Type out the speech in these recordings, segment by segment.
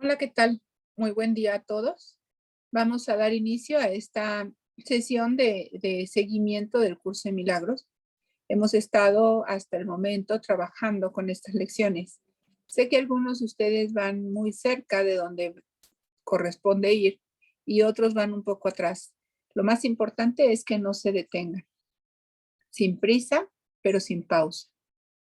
Hola, ¿qué tal? Muy buen día a todos. Vamos a dar inicio a esta sesión de seguimiento del curso de milagros. Hemos estado hasta el momento trabajando con estas lecciones. Sé que algunos de ustedes van muy cerca de donde corresponde ir y otros van un poco atrás. Lo más importante es que no se detengan, sin prisa, pero sin pausa.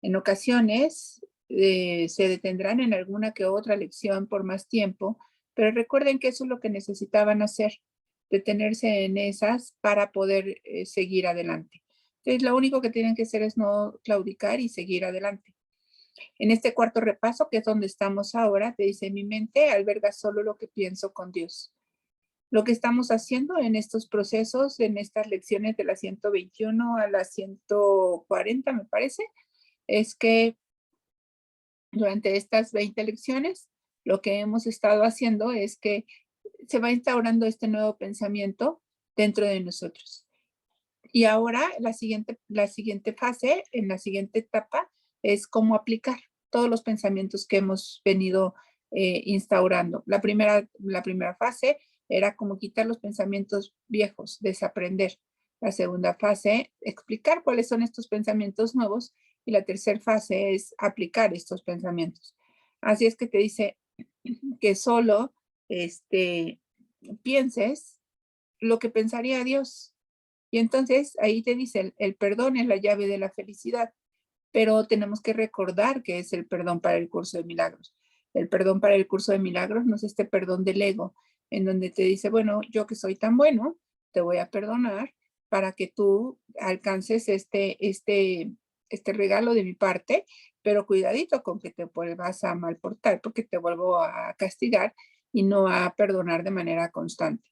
En ocasiones se detendrán en alguna que otra lección por más tiempo, pero recuerden que eso es lo que necesitaban hacer, detenerse en esas para poder seguir adelante. Entonces, lo único que tienen que hacer es no claudicar y seguir adelante. En este cuarto repaso, que es donde estamos ahora, te dice, mi mente alberga solo lo que pienso con Dios. Lo que estamos haciendo en estos procesos, en estas lecciones de la 121 a la 140, me parece, es que durante estas 20 lecciones, lo que hemos estado haciendo es que se va instaurando este nuevo pensamiento dentro de nosotros. Y ahora la siguiente fase, en la siguiente etapa, es cómo aplicar todos los pensamientos que hemos venido instaurando. La primera fase era como quitar los pensamientos viejos, desaprender. La segunda fase, explicar cuáles son estos pensamientos nuevos. Y la tercera fase es aplicar estos pensamientos. Así es que te dice que solo pienses lo que pensaría Dios. Y entonces ahí te dice, el perdón es la llave de la felicidad, pero tenemos que recordar que es el perdón para el curso de milagros. El perdón para el curso de milagros no es este perdón del ego, en donde te dice, bueno, yo que soy tan bueno, te voy a perdonar para que tú alcances este regalo de mi parte, pero cuidadito con que te vuelvas a malportar, porque te vuelvo a castigar y no a perdonar de manera constante.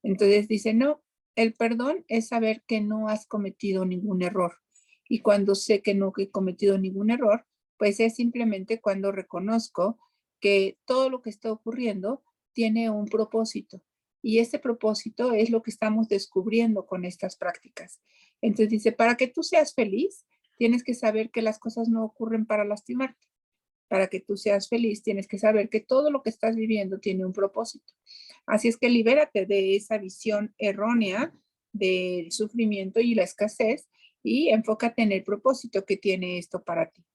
Entonces dice, no, el perdón es saber que no has cometido ningún error. Y cuando sé que no he cometido ningún error, pues es simplemente cuando reconozco que todo lo que está ocurriendo tiene un propósito. Y ese propósito es lo que estamos descubriendo con estas prácticas. Entonces dice, para que tú seas feliz, tienes que saber que las cosas no ocurren para lastimarte. Para que tú seas feliz, tienes que saber que todo lo que estás viviendo tiene un propósito. Así es que libérate de esa visión errónea del sufrimiento y la escasez y enfócate en el propósito que tiene esto para ti.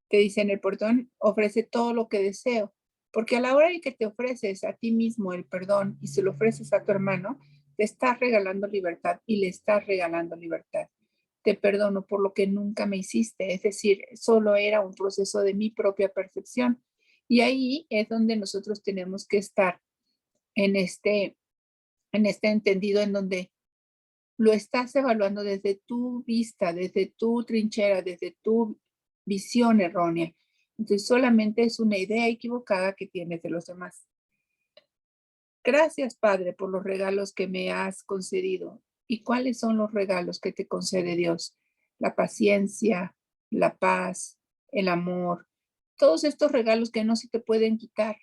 Te dice en el perdón, ofrece todo lo que deseo, porque a la hora de que te ofreces a ti mismo el perdón y se lo ofreces a tu hermano, te estás regalando libertad y le estás regalando libertad. Te perdono por lo que nunca me hiciste, es decir, solo era un proceso de mi propia percepción. Y ahí es donde nosotros tenemos que estar en este entendido en donde lo estás evaluando desde tu vista, desde tu trinchera, desde tu visión errónea. Entonces solamente es una idea equivocada que tienes de los demás. Gracias, Padre, por los regalos que me has concedido. ¿Y cuáles son los regalos que te concede Dios? La paciencia, la paz, el amor, todos estos regalos que no se te pueden quitar.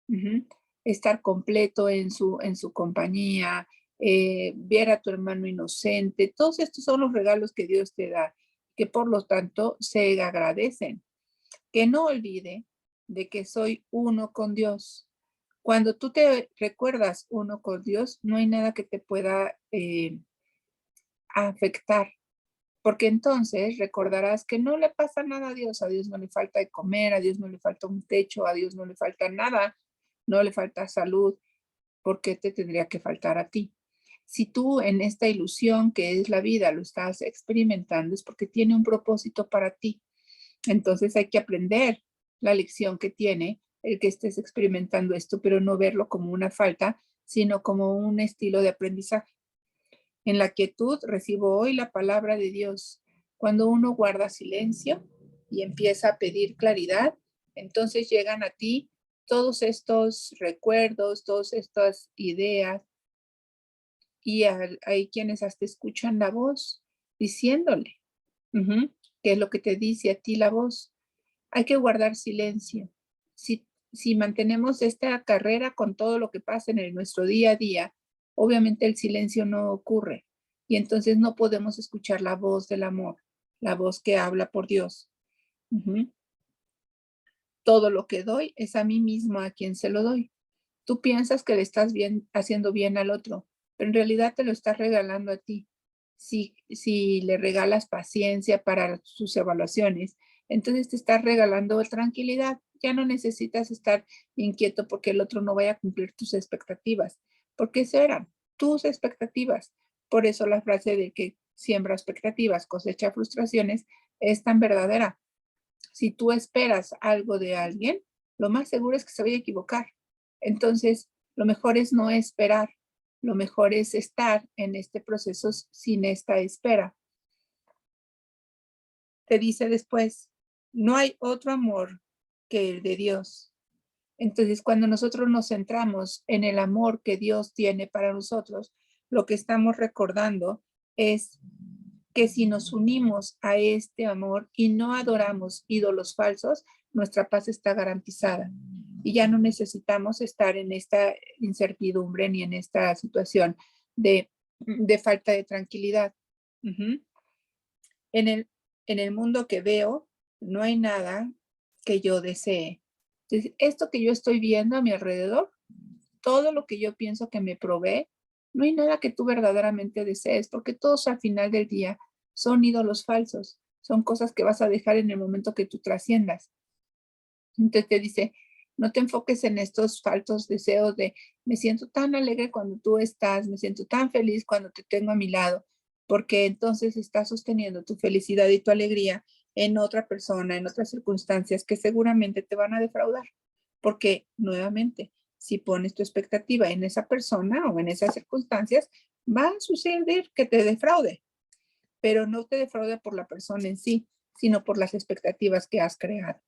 Ujú. Estar completo en su compañía, ver a tu hermano inocente, todos estos son los regalos que Dios te da, que por lo tanto se agradecen. Que no olvide de que soy uno con Dios. Cuando tú te recuerdas uno con Dios, no hay nada que te pueda afectar, porque entonces recordarás que no le pasa nada a Dios no le falta de comer, a Dios no le falta un techo, a Dios no le falta nada, no le falta salud. ¿Por qué te tendría que faltar a ti? Si tú en esta ilusión que es la vida lo estás experimentando, es porque tiene un propósito para ti. Entonces hay que aprender la lección que tiene el que estés experimentando esto, pero no verlo como una falta, sino como un estilo de aprendizaje. En la quietud recibo hoy la palabra de Dios. Cuando uno guarda silencio y empieza a pedir claridad, entonces llegan a ti todos estos recuerdos, todas estas ideas, y hay quienes hasta escuchan la voz diciéndole, ujú, qué es lo que te dice a ti la voz. Hay que guardar silencio. Si mantenemos esta carrera con todo lo que pasa en nuestro día a día, obviamente el silencio no ocurre y entonces no podemos escuchar la voz del amor, la voz que habla por Dios. Ujú. Todo lo que doy es a mí mismo a quien se lo doy. Tú piensas que le estás haciendo bien al otro, pero en realidad te lo estás regalando a ti. Si le regalas paciencia para sus evaluaciones, entonces te estás regalando tranquilidad. Ya no necesitas estar inquieto porque el otro no vaya a cumplir tus expectativas, porque eso eran tus expectativas. Por eso la frase de que siembra expectativas, cosecha frustraciones, es tan verdadera. Si tú esperas algo de alguien, lo más seguro es que se vaya a equivocar. Entonces, lo mejor es no esperar. Lo mejor es estar en este proceso sin esta espera. Te dice después, no hay otro amor que el de Dios. Entonces, cuando nosotros nos centramos en el amor que Dios tiene para nosotros, lo que estamos recordando es que si nos unimos a este amor y no adoramos ídolos falsos, nuestra paz está garantizada. Y ya no necesitamos estar en esta incertidumbre ni en esta situación de falta de tranquilidad. Uh-huh. En el mundo que veo, no hay nada que yo desee. Entonces, esto que yo estoy viendo a mi alrededor, todo lo que yo pienso que me provee, no hay nada que tú verdaderamente desees, porque todos al final del día son ídolos falsos, son cosas que vas a dejar en el momento que tú trasciendas. Entonces te dice, no te enfoques en estos falsos deseos de me siento tan alegre cuando tú estás, me siento tan feliz cuando te tengo a mi lado, porque entonces estás sosteniendo tu felicidad y tu alegría en otra persona, en otras circunstancias que seguramente te van a defraudar, porque nuevamente, si pones tu expectativa en esa persona o en esas circunstancias, va a suceder que te defraude, pero no te defraude por la persona en sí, sino por las expectativas que has creado.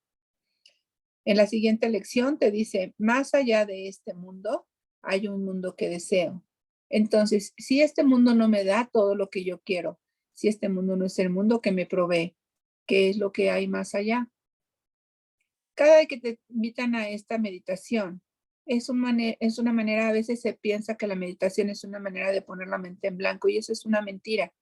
En la siguiente lección te dice, más allá de este mundo, hay un mundo que deseo. Entonces, si este mundo no me da todo lo que yo quiero, si este mundo no es el mundo que me provee, ¿qué es lo que hay más allá? Cada vez que te invitan a esta meditación, es una manera, a veces se piensa que la meditación es una manera de poner la mente en blanco y eso es una mentira.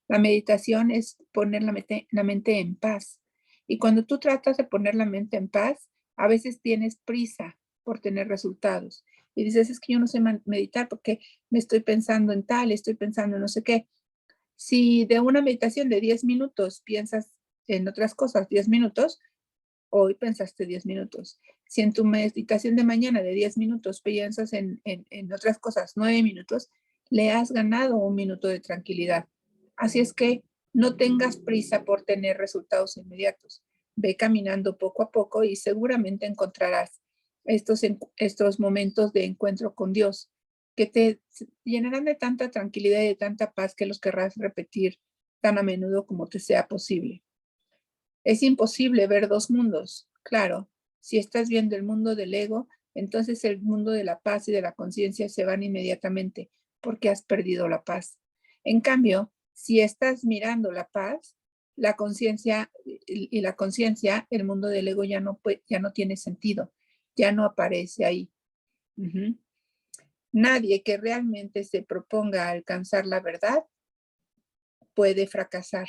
La meditación es poner la mente en paz. Y cuando tú tratas de poner la mente en paz, a veces tienes prisa por tener resultados. Y dices, es que yo no sé meditar porque me estoy pensando en tal, estoy pensando en no sé qué. Si de una meditación de 10 minutos piensas en otras cosas 10 minutos, hoy pensaste 10 minutos. Si en tu meditación de mañana de 10 minutos piensas en otras cosas 9 minutos, le has ganado un minuto de tranquilidad. Así es que no tengas prisa por tener resultados inmediatos. Ve caminando poco a poco y seguramente encontrarás estos momentos de encuentro con Dios que te llenarán de tanta tranquilidad y de tanta paz que los querrás repetir tan a menudo como te sea posible. Es imposible ver dos mundos. Claro, si estás viendo el mundo del ego, entonces el mundo de la paz y de la conciencia se van inmediatamente porque has perdido la paz. En cambio, si estás mirando la paz, la conciencia y la conciencia, el mundo del ego ya no tiene sentido, ya no aparece ahí. Uh-huh. Nadie que realmente se proponga alcanzar la verdad puede fracasar.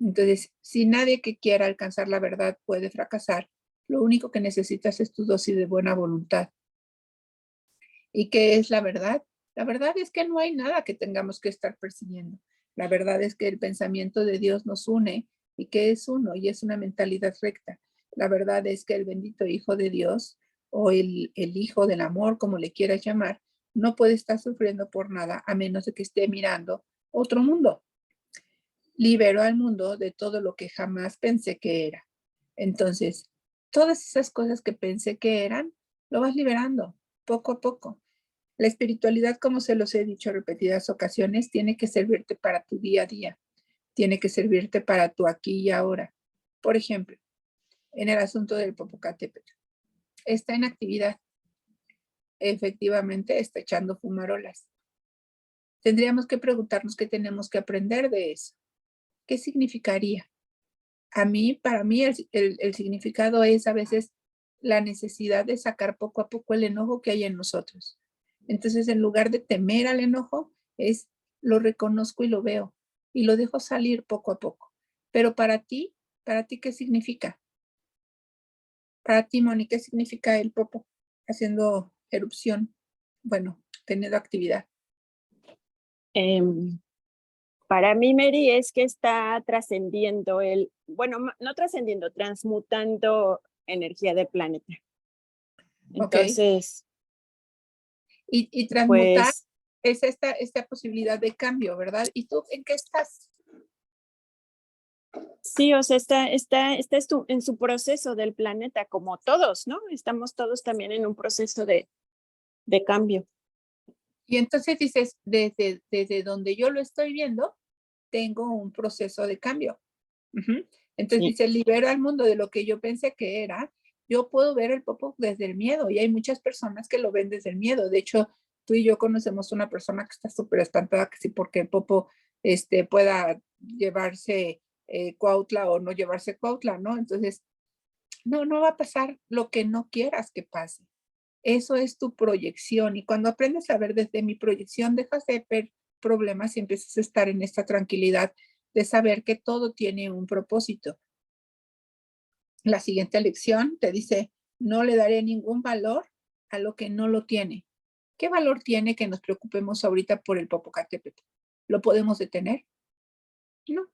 Entonces, si nadie que quiera alcanzar la verdad puede fracasar, lo único que necesitas es tu dosis de buena voluntad. ¿Y qué es la verdad? La verdad es que no hay nada que tengamos que estar persiguiendo. La verdad es que el pensamiento de Dios nos une y que es uno y es una mentalidad recta. La verdad es que el bendito Hijo de Dios o el Hijo del Amor, como le quieras llamar, no puede estar sufriendo por nada a menos de que esté mirando otro mundo. Liberó al mundo de todo lo que jamás pensé que era. Entonces, todas esas cosas que pensé que eran, lo vas liberando poco a poco. La espiritualidad, como se los he dicho en repetidas ocasiones, tiene que servirte para tu día a día, tiene que servirte para tu aquí y ahora. Por ejemplo, en el asunto del Popocatépetl, está en actividad, efectivamente está echando fumarolas. Tendríamos que preguntarnos qué tenemos que aprender de eso. ¿Qué significaría? Para mí, el significado es a veces la necesidad de sacar poco a poco el enojo que hay en nosotros. Entonces, en lugar de temer al enojo, lo reconozco y lo veo y lo dejo salir poco a poco. Pero para ti, ¿qué significa? Para ti, Moni, ¿qué significa el popo haciendo erupción? Bueno, teniendo actividad. Para mí, Mary, es que está trascendiendo bueno, no trascendiendo, transmutando energía del planeta. Entonces, y transmutar pues es esta posibilidad de cambio, ¿verdad? ¿Y tú en qué estás? sí, o sea, está en su proceso del planeta, como todos, ¿no? Estamos todos también en un proceso de cambio. Y entonces dices, desde donde yo lo estoy viendo, tengo un proceso de cambio. Entonces Sí. dice, libero al mundo de lo que yo pensé que era. Yo puedo ver el popo desde el miedo y hay muchas personas que lo ven desde el miedo. De hecho, tú y yo conocemos una persona que está súper espantada que sí porque el popo pueda llevarse Cuautla o no llevarse Cuautla, ¿no? Entonces, no va a pasar lo que no quieras que pase. Eso es tu proyección y cuando aprendes a ver desde mi proyección, dejas de ver problemas y empiezas a estar en esta tranquilidad de saber que todo tiene un propósito. La siguiente lección te dice, no le daré ningún valor a lo que no lo tiene. ¿Qué valor tiene que nos preocupemos ahorita por el Popocatépetl? ¿Lo podemos detener? No,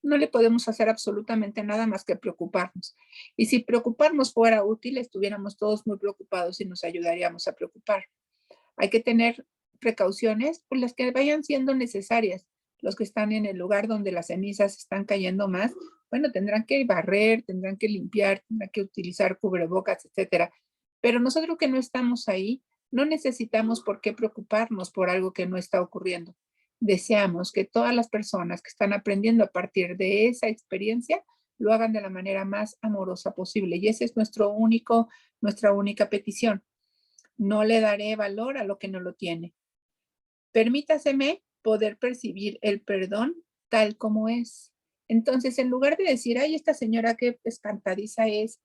no le podemos hacer absolutamente nada más que preocuparnos. Y si preocuparnos fuera útil, estuviéramos todos muy preocupados y nos ayudaríamos a preocupar. Hay que tener precauciones por las que vayan siendo necesarias. Los que están en el lugar donde las cenizas están cayendo más, bueno, tendrán que barrer, tendrán que limpiar, tendrán que utilizar cubrebocas, etcétera. Pero nosotros que no estamos ahí, no necesitamos por qué preocuparnos por algo que no está ocurriendo. Deseamos que todas las personas que están aprendiendo a partir de esa experiencia lo hagan de la manera más amorosa posible. Y esa es nuestra única petición. No le daré valor a lo que no lo tiene. Permítaseme poder percibir el perdón tal como es. Entonces, en lugar de decir, ay, esta señora qué espantadiza es,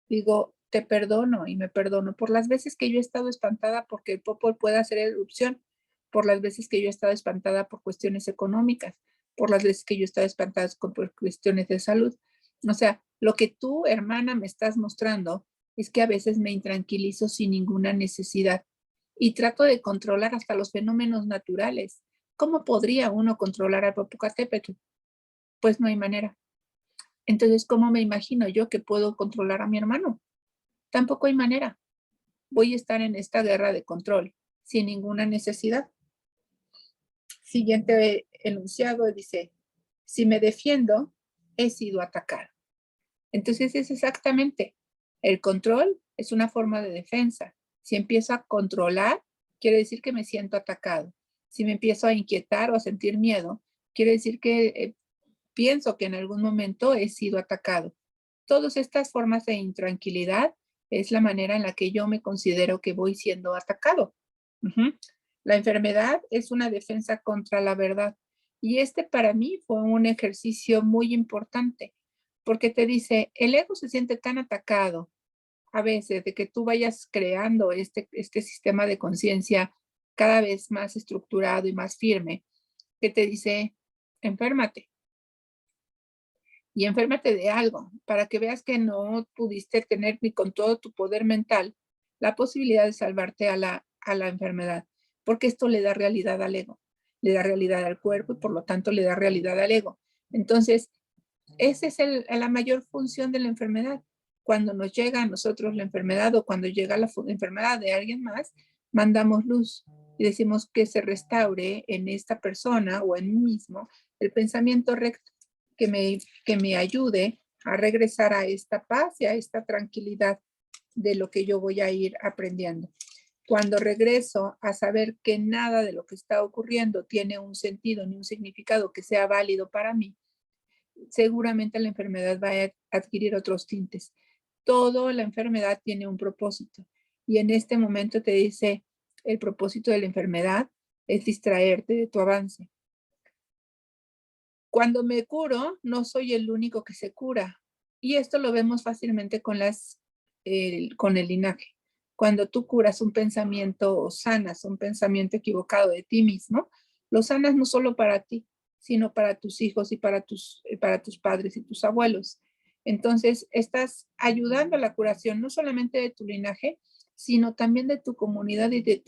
digo, te perdono y me perdono por las veces que yo he estado espantada porque el popo pueda hacer erupción, por las veces que yo he estado espantada por cuestiones económicas, por las veces que yo he estado espantada por cuestiones de salud. O sea, lo que tú, hermana, me estás mostrando es que a veces me intranquilizo sin ninguna necesidad y trato de controlar hasta los fenómenos naturales. ¿Cómo podría uno controlar al Popocatépetl? Pues no hay manera. Entonces, ¿cómo me imagino yo que puedo controlar a mi hermano? Tampoco hay manera. Voy a estar en esta guerra de control sin ninguna necesidad. Siguiente enunciado dice, si me defiendo, he sido atacado. Entonces es exactamente, el control es una forma de defensa. Si empiezo a controlar, quiere decir que me siento atacado. Si me empiezo a inquietar o a sentir miedo, quiere decir que pienso que en algún momento he sido atacado. Todas estas formas de intranquilidad es la manera en la que yo me considero que voy siendo atacado. La enfermedad es una defensa contra la verdad. Y para mí fue un ejercicio muy importante, porque te dice, el ego se siente tan atacado a veces de que tú vayas creando este sistema de conciencia cada vez más estructurado y más firme, que te dice, enférmate, y enférmate de algo para que veas que no pudiste tener ni con todo tu poder mental la posibilidad de salvarte a la enfermedad, porque esto le da realidad al ego, le da realidad al cuerpo y por lo tanto le da realidad al ego. Entonces, esa es la mayor función de la enfermedad. Cuando nos llega a nosotros la enfermedad o cuando llega la enfermedad de alguien más, mandamos luz y decimos que se restaure en esta persona o en mí mismo el pensamiento recto que me ayude a regresar a esta paz y a esta tranquilidad de lo que yo voy a ir aprendiendo. Cuando regreso a saber que nada de lo que está ocurriendo tiene un sentido ni un significado que sea válido para mí, seguramente la enfermedad va a adquirir otros tintes. Toda la enfermedad tiene un propósito y en este momento te dice el propósito de la enfermedad es distraerte de tu avance. Cuando me curo, no soy el único que se cura. Y esto lo vemos fácilmente con el linaje. Cuando tú curas un pensamiento o sanas un pensamiento equivocado de ti mismo, lo sanas no solo para ti, sino para tus hijos y para tus padres y tus abuelos. Entonces, estás ayudando a la curación no solamente de tu linaje, sino también de tu comunidad y de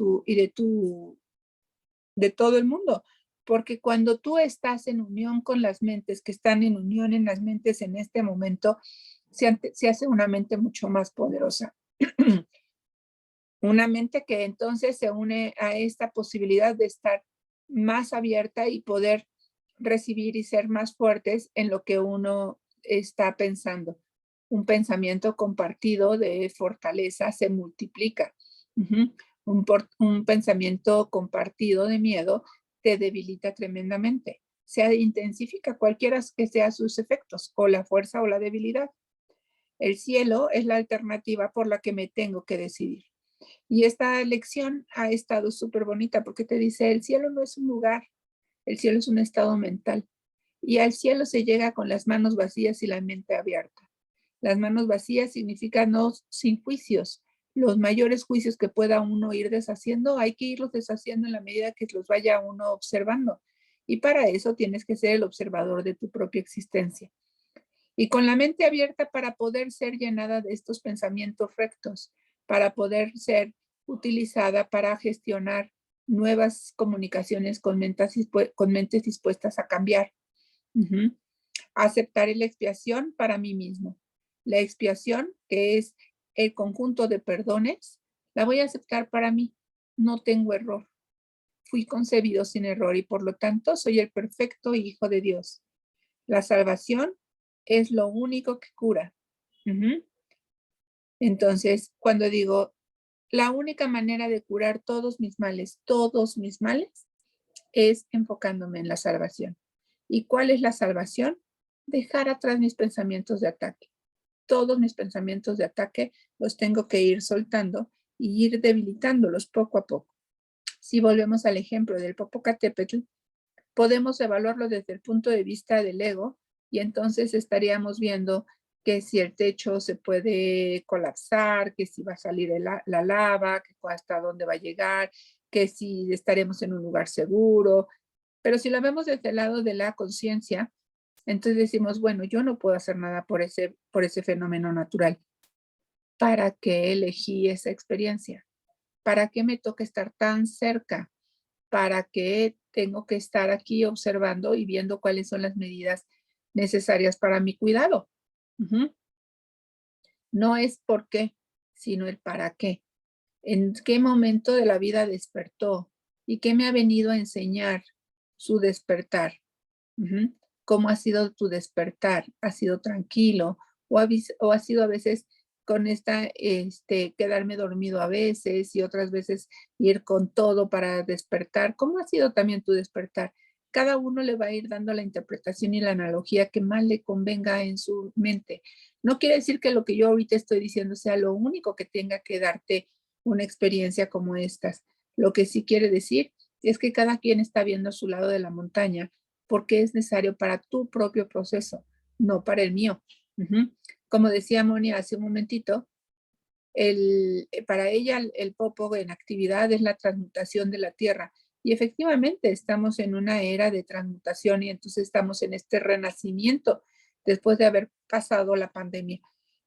todo el mundo. Porque cuando tú estás en unión con las mentes que están en unión en las mentes en este momento, se hace una mente mucho más poderosa. Una mente que entonces se une a esta posibilidad de estar más abierta y poder recibir y ser más fuertes en lo que uno está pensando. Un pensamiento compartido de fortaleza se multiplica. Un pensamiento compartido de miedo te debilita tremendamente. Se intensifica cualquiera que sean sus efectos, o la fuerza o la debilidad. El cielo es la alternativa por la que me tengo que decidir. Y esta lección ha estado súper bonita porque te dice, el cielo no es un lugar, el cielo es un estado mental. Y al cielo se llega con las manos vacías y la mente abierta. Las manos vacías significa no sin juicios. Los mayores juicios que pueda uno ir deshaciendo, hay que irlos deshaciendo en la medida que los vaya uno observando. Y para eso tienes que ser el observador de tu propia existencia. Y con la mente abierta para poder ser llenada de estos pensamientos rectos, para poder ser utilizada para gestionar nuevas comunicaciones con mentes dispuestas a cambiar. Aceptar la expiación para mí mismo. La expiación, que es el conjunto de perdones, la voy a aceptar para mí. No tengo error. Fui concebido sin error y por lo tanto soy el perfecto hijo de Dios. La salvación es lo único que cura. Entonces, cuando digo, la única manera de curar todos mis males, es enfocándome en la salvación. ¿Y cuál es la salvación? Dejar atrás mis pensamientos de ataque. Todos mis pensamientos de ataque los tengo que ir soltando y ir debilitándolos poco a poco. Si volvemos al ejemplo del Popocatépetl, podemos evaluarlo desde el punto de vista del ego y entonces estaríamos viendo que si el techo se puede colapsar, que si va a salir la lava, que hasta dónde va a llegar, que si estaremos en un lugar seguro. Pero si lo vemos desde el lado de la conciencia, entonces decimos, bueno, yo no puedo hacer nada por ese fenómeno natural. ¿Para qué elegí esa experiencia? ¿Para qué me toca estar tan cerca? ¿Para qué tengo que estar aquí observando y viendo cuáles son las medidas necesarias para mi cuidado? No es por qué, sino el para qué. ¿En qué momento de la vida despertó? ¿Y qué me ha venido a enseñar su despertar? ¿Cómo ha sido tu despertar? ¿Ha sido tranquilo? ¿O ha sido a veces con quedarme dormido a veces y otras veces ir con todo para despertar? ¿Cómo ha sido también tu despertar? Cada uno le va a ir dando la interpretación y la analogía que más le convenga en su mente. No quiere decir que lo que yo ahorita estoy diciendo sea lo único que tenga que darte una experiencia como estas. Lo que sí quiere decir es que cada quien está viendo su lado de la montaña porque es necesario para tu propio proceso, no para el mío. Como decía Moni hace un momentito, para ella el popo en actividad es la transmutación de la tierra. Y efectivamente estamos en una era de transmutación y entonces estamos en este renacimiento después de haber pasado la pandemia.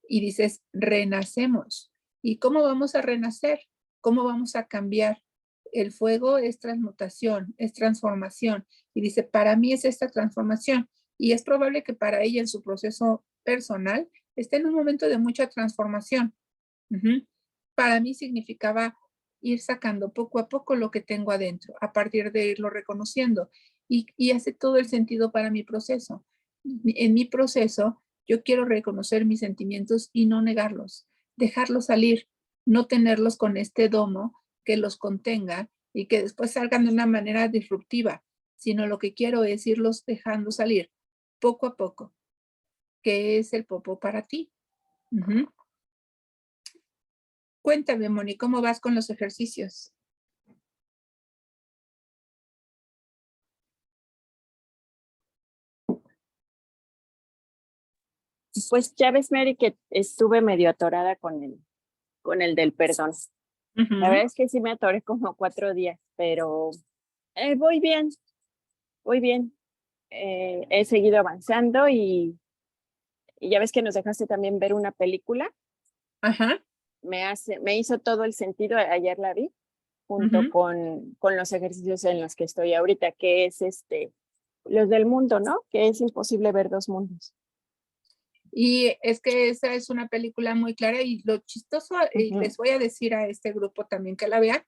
Y dices, renacemos. ¿Y cómo vamos a renacer? ¿Cómo vamos a cambiar? El fuego es transmutación, es transformación. Y dice, para mí es esta transformación. Y es probable que para ella en su proceso personal esté en un momento de mucha transformación. Para mí significaba ir sacando poco a poco lo que tengo adentro, a partir de irlo reconociendo. Y hace todo el sentido para mi proceso. En mi proceso, yo quiero reconocer mis sentimientos y no negarlos, dejarlos salir, no tenerlos con este domo que los contenga y que después salgan de una manera disruptiva, sino lo que quiero es irlos dejando salir poco a poco, que es el popo para ti. Cuéntame, Moni, ¿cómo vas con los ejercicios? Pues ya ves, Mary, que estuve medio atorada con el del perdón. La verdad es que sí me atoré como 4 días, pero voy bien, voy bien. He seguido avanzando y y ya ves que nos dejaste también ver una película. Ajá. Me hizo todo el sentido, ayer la vi, junto Ujú. con los ejercicios en los que estoy ahorita, que es los del mundo, ¿no? Que es imposible ver dos mundos. Y es que esa es una película muy clara y lo chistoso, y Ujú. les voy a decir a este grupo también que la vean,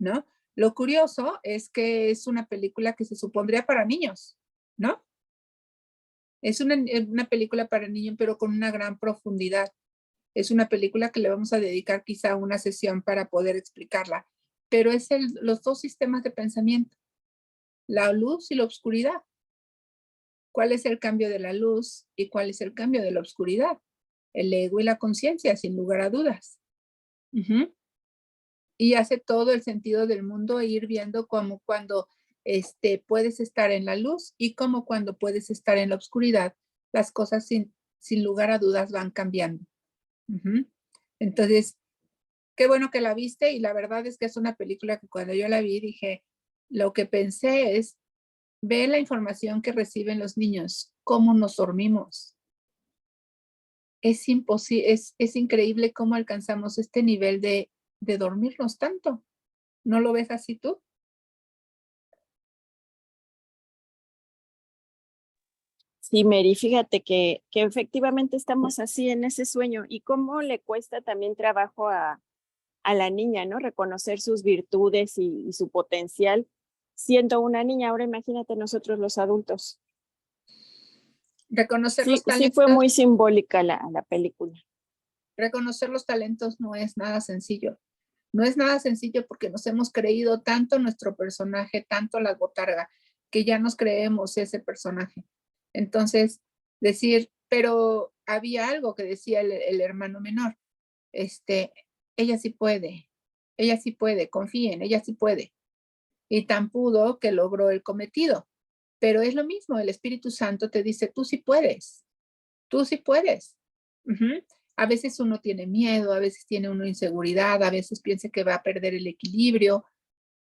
¿no? Lo curioso es que es una película que se supondría para niños, ¿no? Es una película para niños, pero con una gran profundidad. Es una película que le vamos a dedicar quizá una sesión para poder explicarla, pero es los dos sistemas de pensamiento, la luz y la oscuridad. ¿Cuál es el cambio de la luz y cuál es el cambio de la oscuridad? El ego y la conciencia, sin lugar a dudas. Ujú. Y hace todo el sentido del mundo ir viendo cómo cuando puedes estar en la luz y cómo cuando puedes estar en la oscuridad, las cosas sin lugar a dudas van cambiando. Ujú. Entonces, qué bueno que la viste y la verdad es que es una película que cuando yo la vi dije, lo que pensé es, ve la información que reciben los niños, cómo nos dormimos. Es imposible, es increíble cómo alcanzamos este nivel de dormirnos tanto. ¿No lo ves así tú? Sí, Mary, fíjate que efectivamente estamos así en ese sueño y cómo le cuesta también trabajo a la niña, ¿no? Reconocer sus virtudes y su potencial siendo una niña. Ahora imagínate nosotros los adultos. Reconocer Sí, los sí fue talentos, muy simbólica la película. reconocer los talentos no es nada sencillo. No es nada sencillo porque nos hemos creído tanto nuestro personaje, tanto la botarga, que ya nos creemos ese personaje. Entonces, decir, pero había algo que decía el hermano menor, este, ella sí puede, confíen, ella sí puede. Y tan pudo que logró el cometido. Pero es lo mismo, el Espíritu Santo te dice, tú sí puedes, tú sí puedes. Ujú. A veces uno tiene miedo, a veces tiene uno inseguridad, a veces piensa que va a perder el equilibrio,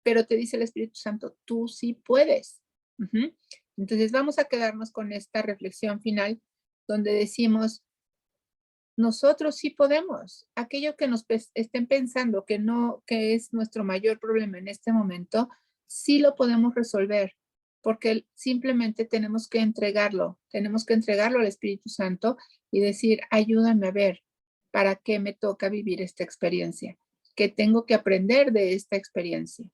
pero te dice el Espíritu Santo, tú sí puedes. Ujú. Entonces vamos a quedarnos con esta reflexión final donde decimos, nosotros sí podemos. Aquello que nos estén pensando que no, que es nuestro mayor problema en este momento, sí lo podemos resolver, porque simplemente tenemos que entregarlo al Espíritu Santo y decir, ayúdame a ver para qué me toca vivir esta experiencia, qué tengo que aprender de esta experiencia.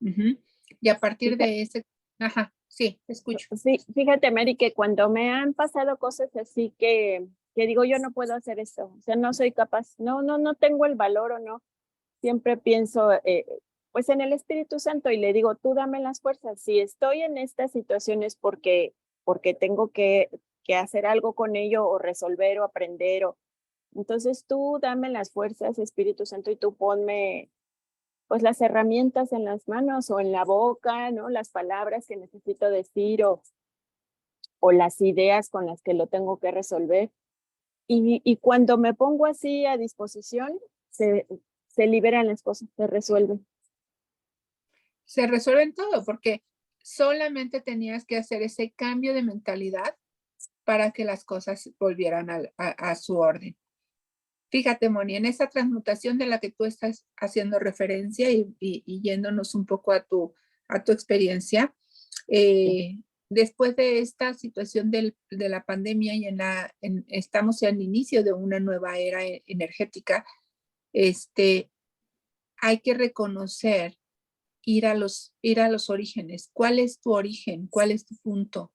Ujú. Y a partir Fíjate, de ese, ajá, sí, escucho. sí, fíjate, Mary, que cuando me han pasado cosas así que digo, yo no puedo hacer esto, o sea, no soy capaz, no tengo el valor o no, siempre pienso pues en el Espíritu Santo y le digo, tú dame las fuerzas. Si estoy en estas situaciones porque tengo que hacer algo con ello o resolver o aprender. Entonces tú dame las fuerzas, Espíritu Santo, y tú ponme pues las herramientas en las manos o en la boca, ¿no? Las palabras que necesito decir o las ideas con las que lo tengo que resolver. Y cuando me pongo así a disposición, se liberan las cosas, se resuelven. Se resuelven todo porque solamente tenías que hacer ese cambio de mentalidad para que las cosas volvieran a su orden. Fíjate, Moni, en esa transmutación de la que tú estás haciendo referencia y yéndonos un poco a tu experiencia, Sí. después de esta situación de la pandemia y estamos en el inicio de una nueva era energética, hay que reconocer, ir a los orígenes. ¿Cuál es tu origen? ¿Cuál es tu punto?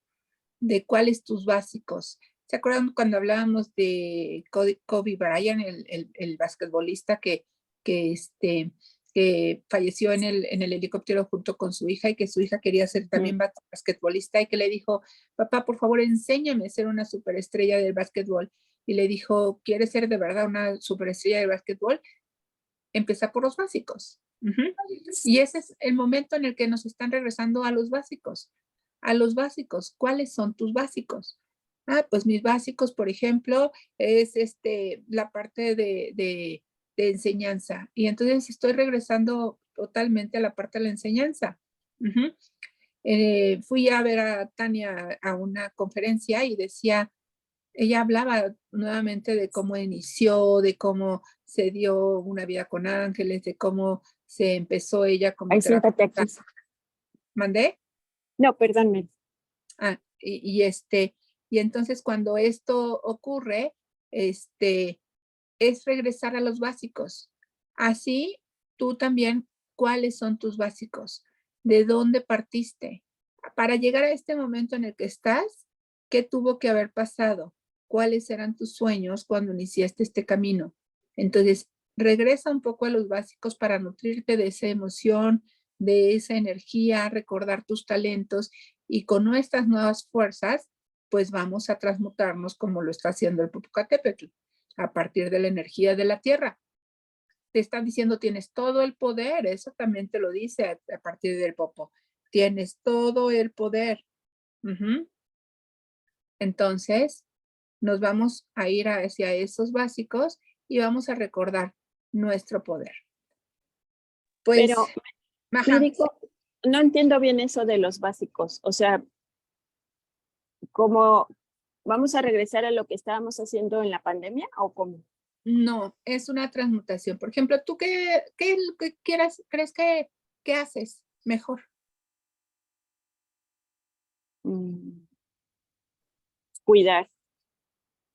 ¿De cuáles tus básicos? ¿Se acuerdan cuando hablábamos de Kobe Bryant, el basquetbolista que, que falleció en el helicóptero junto con su hija y que su hija quería ser Ujú. también basquetbolista y que le dijo, papá, por favor, enséñame a ser una superestrella del basquetbol? Y le dijo, ¿quieres ser de verdad una superestrella del basquetbol? Empieza por los básicos. Ujú. Y ese es el momento en el que nos están regresando a los básicos. A los básicos. ¿Cuáles son tus básicos? Ah, pues mis básicos, por ejemplo, es la parte de enseñanza. Y entonces estoy regresando totalmente a la parte de la enseñanza. Ujú. Fui a ver a Tania a una conferencia y decía, ella hablaba nuevamente de cómo inició, de cómo se dio una vida con ángeles, de cómo se empezó ella como Ahí siéntate terapeuta. aquí. ¿Mandé? No, perdónme. Y entonces cuando esto ocurre, es regresar a los básicos. Así, tú también, ¿cuáles son tus básicos? ¿De dónde partiste? Para llegar a este momento en el que estás, ¿qué tuvo que haber pasado? ¿Cuáles eran tus sueños cuando iniciaste este camino? Entonces, regresa un poco a los básicos para nutrirte de esa emoción, de esa energía, recordar tus talentos y con nuestras nuevas fuerzas, pues vamos a transmutarnos como lo está haciendo el Popocatépetl a partir de la energía de la tierra. Te están diciendo, tienes todo el poder, eso también te lo dice a partir del Popo. Tienes todo el poder. Ujú. Entonces, nos vamos a ir hacia esos básicos y vamos a recordar nuestro poder. Pues, Pero, ajá, médico, no entiendo bien eso de los básicos. O sea, ¿cómo vamos a regresar a lo que estábamos haciendo en la pandemia o cómo? no, es una transmutación. Por ejemplo, ¿tú qué quieras, crees que haces mejor? Mm, cuidar.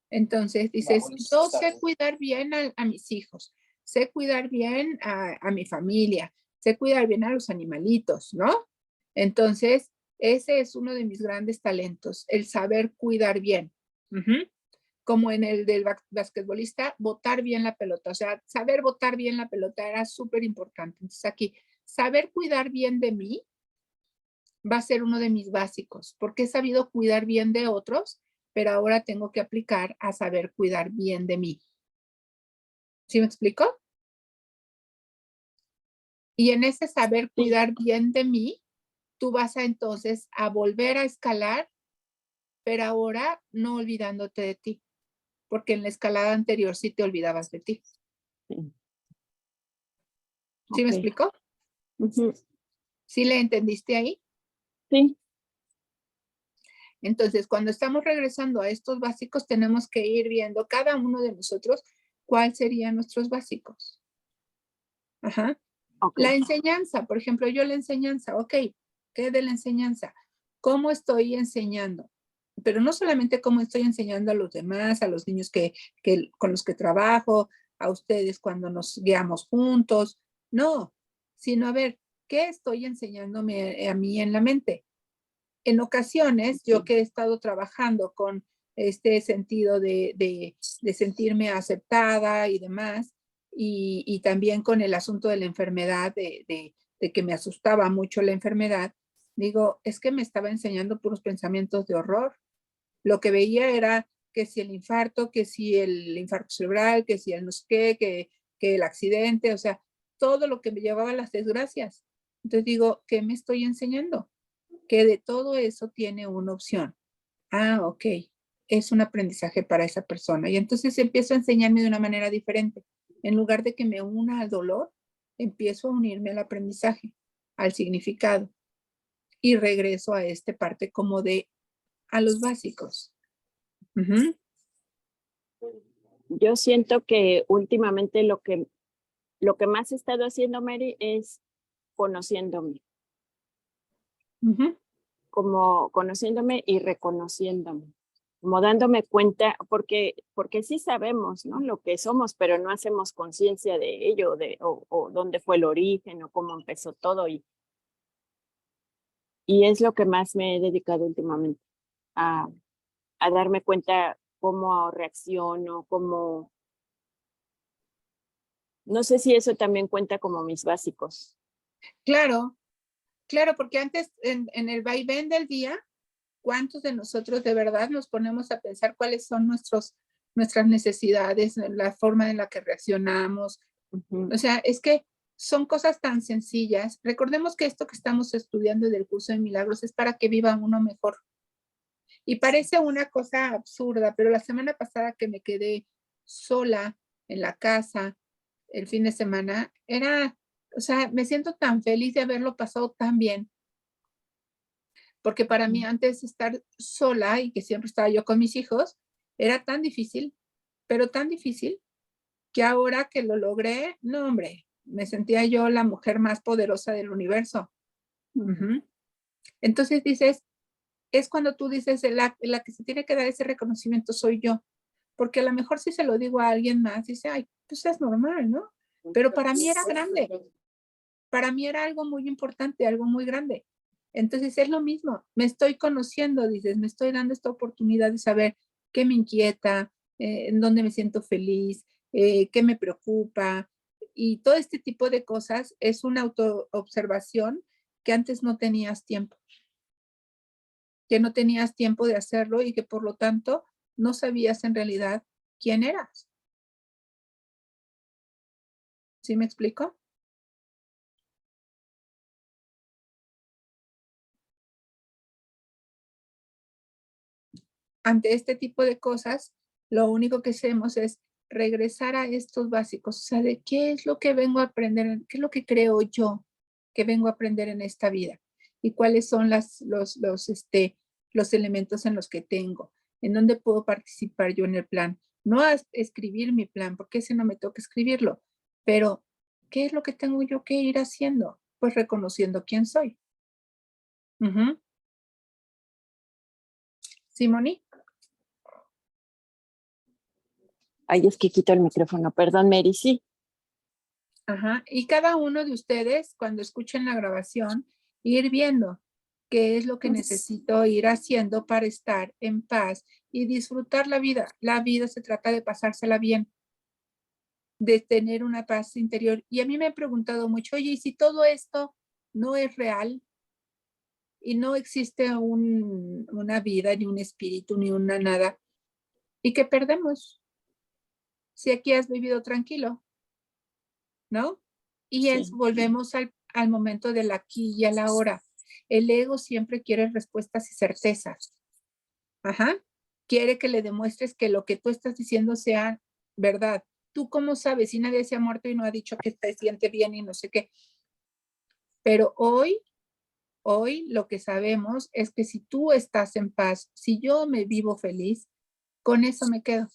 Entonces dices, yo sé cuidar bien a mis hijos, sé cuidar bien a mi familia, sé cuidar bien a los animalitos, ¿no? Entonces, ese es uno de mis grandes talentos, el saber cuidar bien. Ujú. Como en el del basquetbolista, botar bien la pelota, o sea, saber botar bien la pelota era súper importante. Entonces aquí, saber cuidar bien de mí va a ser uno de mis básicos, porque he sabido cuidar bien de otros, pero ahora tengo que aplicar a saber cuidar bien de mí. ¿Sí me explico? Y en ese saber Sí, cuidar bien de mí, tú vas a entonces a volver a escalar, pero ahora no olvidándote de ti, porque en la escalada anterior sí te olvidabas de ti. sí, ¿Sí me ok. explico? Ujú, ¿Sí le entendiste ahí? sí, Entonces, cuando estamos regresando a estos básicos, tenemos que ir viendo cada uno de nosotros cuáles serían nuestros básicos. Ajá. ok. La enseñanza, por ejemplo, yo la enseñanza, ok, ¿qué de la enseñanza? ¿Cómo estoy enseñando? Pero no solamente cómo estoy enseñando a los demás, a los niños con los que trabajo, a ustedes cuando nos guiamos juntos, no, sino a ver, ¿qué estoy enseñándome a mí en la mente? En ocasiones, yo que he estado trabajando con este sentido de sentirme aceptada y demás, y también con el asunto de la enfermedad, de que me asustaba mucho la enfermedad, digo, es que me estaba enseñando puros pensamientos de horror. Lo que veía era que si el infarto, que si el infarto cerebral, que si el no sé qué, que el accidente, o sea, todo lo que me llevaba a las desgracias. Entonces digo, ¿qué me estoy enseñando? Que de todo eso tiene una opción. Ah, ok, es un aprendizaje para esa persona. Y entonces empiezo a enseñarme de una manera diferente. En lugar de que me una al dolor, empiezo a unirme al aprendizaje, al significado. Y regreso a esta parte como de a los básicos. Ujú, Yo siento que últimamente lo que más he estado haciendo, Mary, es conociéndome, ujú. como conociéndome y reconociéndome, como dándome cuenta, porque sí sabemos, ¿no? Lo que somos, pero no hacemos conciencia de ello, o dónde fue el origen, o cómo empezó todo, y es lo que más me he dedicado últimamente, a, a darme cuenta cómo reacciono, cómo, no sé si eso también cuenta como mis básicos. Claro, claro, porque antes en el vaivén del día, ¿cuántos de nosotros de verdad nos ponemos a pensar cuáles son nuestras necesidades, la forma en la que reaccionamos? Ujú. O sea, es que son cosas tan sencillas. Recordemos que esto que estamos estudiando del curso de milagros es para que viva uno mejor. Y parece una cosa absurda, pero la semana pasada que me quedé sola en la casa el fin de semana, o sea, me siento tan feliz de haberlo pasado tan bien, porque para mí antes estar sola y que siempre estaba yo con mis hijos, Era tan difícil, pero tan difícil, que ahora que lo logré, no, hombre, me sentía yo la mujer más poderosa del universo. Ujú. Entonces dices, es cuando tú dices, la que se tiene que dar ese reconocimiento soy yo, porque a lo mejor si se lo digo a alguien más, dice, ay, pues es normal, ¿no? Pero para mí era grande, para mí era algo muy importante, algo muy grande. Entonces es lo mismo, me estoy conociendo, dices, me estoy dando esta oportunidad de saber qué me inquieta, en dónde me siento feliz, qué me preocupa, y todo este tipo de cosas es una autoobservación que antes no tenías tiempo, que no tenías tiempo de hacerlo y que por lo tanto no sabías en realidad quién eras. ¿Sí me explico? Ante este tipo de cosas, lo único que hacemos es regresar a estos básicos, o sea, de qué es lo que vengo a aprender, qué es lo que creo yo que vengo a aprender en esta vida y cuáles son los elementos en los que tengo, en dónde puedo participar yo en el plan. No a escribir mi plan, porque ese no me toca escribirlo, pero ¿qué es lo que tengo yo que ir haciendo? Pues reconociendo quién soy. Ujú. Simoni. Ay, es que quito el micrófono, perdón, Mary, sí. Ajá. Y cada uno de ustedes, cuando escuchen la grabación, ir viendo qué es lo que necesito ir haciendo para estar en paz y disfrutar la vida. La vida se trata de pasársela bien, de tener una paz interior. Y a mí me han preguntado mucho, oye, ¿y si todo esto no es real y no existe una vida, ni un espíritu, ni una nada? ¿Y qué perdemos? Si aquí has vivido tranquilo, ¿no? Y Sí. volvemos al momento del aquí y a la hora. El ego siempre quiere respuestas y certezas. Ajá. Quiere que le demuestres que lo que tú estás diciendo sea verdad. ¿Tú cómo sabes si nadie se ha muerto y no ha dicho que te siente bien y no sé qué? Pero hoy lo que sabemos es que si tú estás en paz, si yo me vivo feliz, con eso me quedo.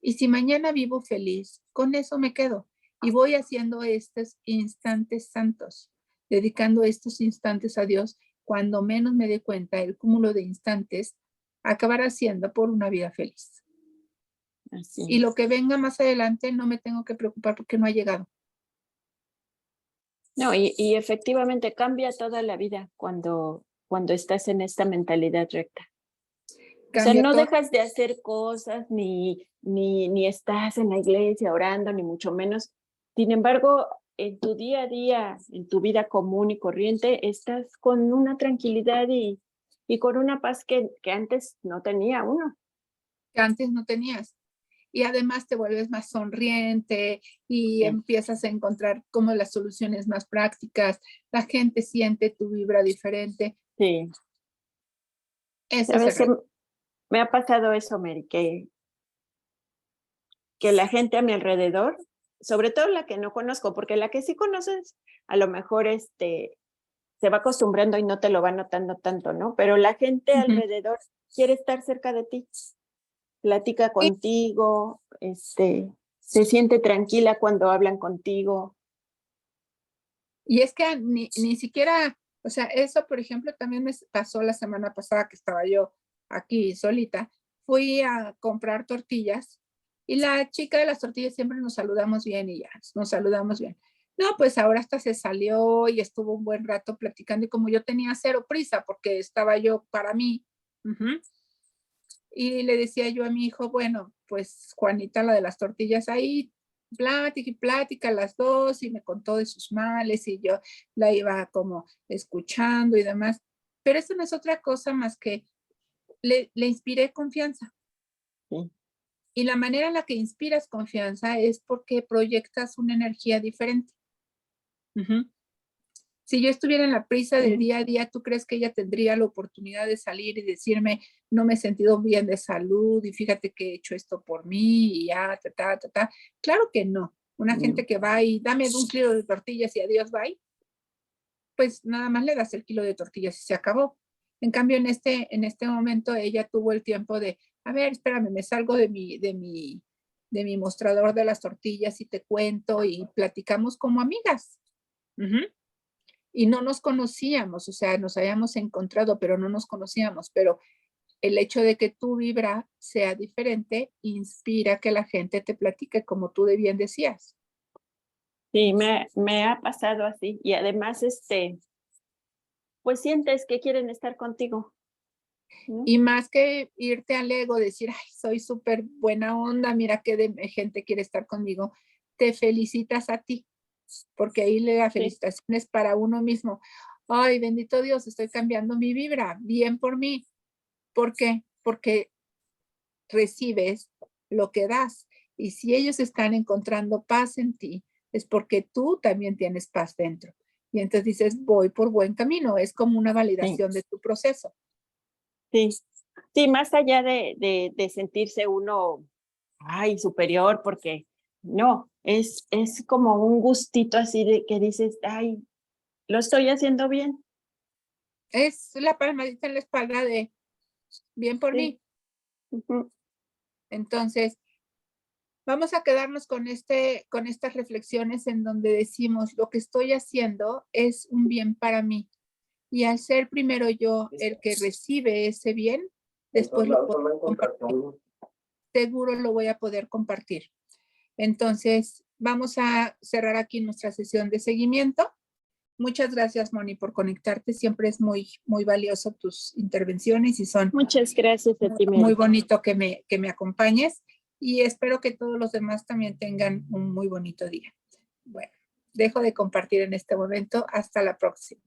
Y si mañana vivo feliz, con eso me quedo. Y voy haciendo estos instantes santos, dedicando estos instantes a Dios. Cuando menos me dé cuenta, el cúmulo de instantes acabará siendo por una vida feliz. Así Y lo es. que venga más adelante no me tengo que preocupar porque no ha llegado. No, y efectivamente cambia toda la vida cuando estás en esta mentalidad recta. O sea, Cambia no todo. dejas de hacer cosas, ni estás en la iglesia orando, ni mucho menos. Sin embargo, en tu día a día, en tu vida común y corriente, estás con una tranquilidad y con una paz que antes no tenía uno. Que antes no tenías. Y además te vuelves más sonriente y Sí. empiezas a encontrar como las soluciones más prácticas. La gente siente tu vibra diferente. Sí. Eso A es el veces reto. me ha pasado eso, Mary, que la gente a mi alrededor, sobre todo la que no conozco, porque la que sí conoces, a lo mejor se va acostumbrando y no te lo va notando tanto, ¿no? Pero la gente Ujú. alrededor quiere estar cerca de ti, platica Sí, contigo, se siente tranquila cuando hablan contigo. y es que ni siquiera, o sea, eso, por ejemplo, también me pasó la semana pasada que estaba yo aquí solita. Fui a comprar tortillas y la chica de las tortillas siempre nos saludamos bien y ya, nos saludamos bien. No, pues ahora hasta se salió y estuvo un buen rato platicando y como yo tenía cero prisa porque estaba yo para mí, ujú, y le decía yo a mi hijo, bueno, pues Juanita, la de las tortillas ahí, plática y plática las dos y me contó de sus males y yo la iba como escuchando y demás. Pero eso no es otra cosa más que le inspiré confianza. Sí. Y la manera en la que inspiras confianza es porque proyectas una energía diferente. Ujú. Si yo estuviera en la prisa del día a día, ¿tú crees que ella tendría la oportunidad de salir y decirme, no me he sentido bien de salud y fíjate que he hecho esto por mí y ya, ta, ta, ta, ta? Claro que no. Una gente que va y dame 1 kilo de tortillas y adiós, bye, pues nada más le das el kilo de tortillas y se acabó. En cambio, en este momento ella tuvo el tiempo de A ver, espérame, me salgo de mi mostrador de las tortillas y te cuento y platicamos como amigas. Ujú. Y no nos conocíamos, o sea, nos habíamos encontrado, pero no nos conocíamos, pero el hecho de que tu vibra sea diferente inspira que la gente te platique como tú de bien decías. Sí, me ha pasado así. Y además, pues sientes que quieren estar contigo, ¿no? Y más que irte al ego, decir, ay, soy súper buena onda, mira qué gente quiere estar conmigo, te felicitas a ti, porque ahí la Sí, felicitación es para uno mismo. Ay, bendito Dios, estoy cambiando mi vibra, bien por mí. ¿Por qué? Porque recibes lo que das. Y si ellos están encontrando paz en ti, es porque tú también tienes paz dentro. Y entonces dices, voy por buen camino. Es como una sí, validación de tu proceso. sí. Sí, más allá de sentirse uno, ay, superior, porque no, es como un gustito así de que dices, ay, lo estoy haciendo bien. Es la palmadita en la espalda de bien por Sí. mí. Ujú. Entonces, vamos a quedarnos con estas reflexiones en donde decimos, lo que estoy haciendo es un bien para mí. Y al ser primero yo el que recibe ese bien, después lo puedo compartir. Seguro lo voy a poder compartir. Entonces, vamos a cerrar aquí nuestra sesión de seguimiento. Muchas gracias, Moni, por conectarte. Siempre es muy, muy valioso tus intervenciones y son Muchas gracias a ti, muy Mary. bonito que me acompañes y espero que todos los demás también tengan un muy bonito día. Bueno, dejo de compartir en este momento. Hasta la próxima.